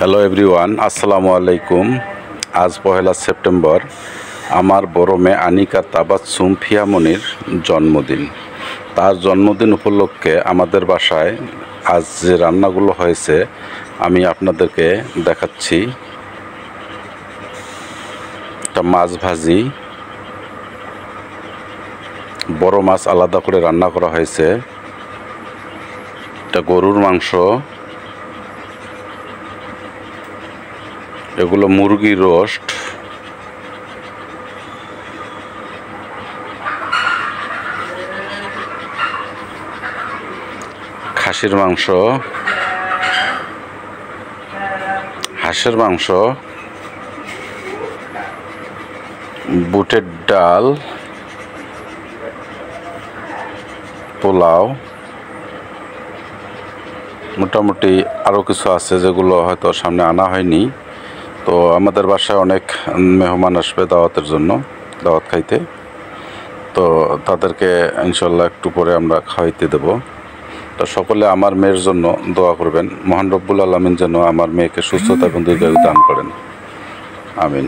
Hello everyone, আসসালামু আলাইকুম। আজ পহেলা সেপ্টেম্বর আমার বড় মেয়ে আনিকা তাবাসসুম ফিয়ামনির জন্মদিন। তার জন্মদিন উপলক্ষে আমাদের বাসায় আজ যে রান্নাগুলো হয়েছে আমি আপনাদেরকে দেখাচ্ছি। একটা মাছ ভাজি, বড় মাছ আলাদা করে রান্না করা হয়েছে, একটা গরুর মাংস, এগুলো মুরগির রোস্ট, খাসির মাংস, হাঁসের মাংস, বুটের ডাল, পোলাও, মোটামুটি আরও কিছু আছে যেগুলো হয়তো সামনে আনা হয়নি। তো আমাদের বাসায় অনেক মেহমান আসবে দাওয়াতের জন্য, দাওয়াত খাইতে। তো তাদেরকে ইনশাল্লাহ একটু পরে আমরা খাওয়াইতে দেব। তো সকলে আমার মেয়ের জন্য দোয়া করবেন, মহান রব্বুল আলামিন যেন আমার মেয়েকে সুস্থতা এবং দীর্ঘায়ু দান করেন। আমিন।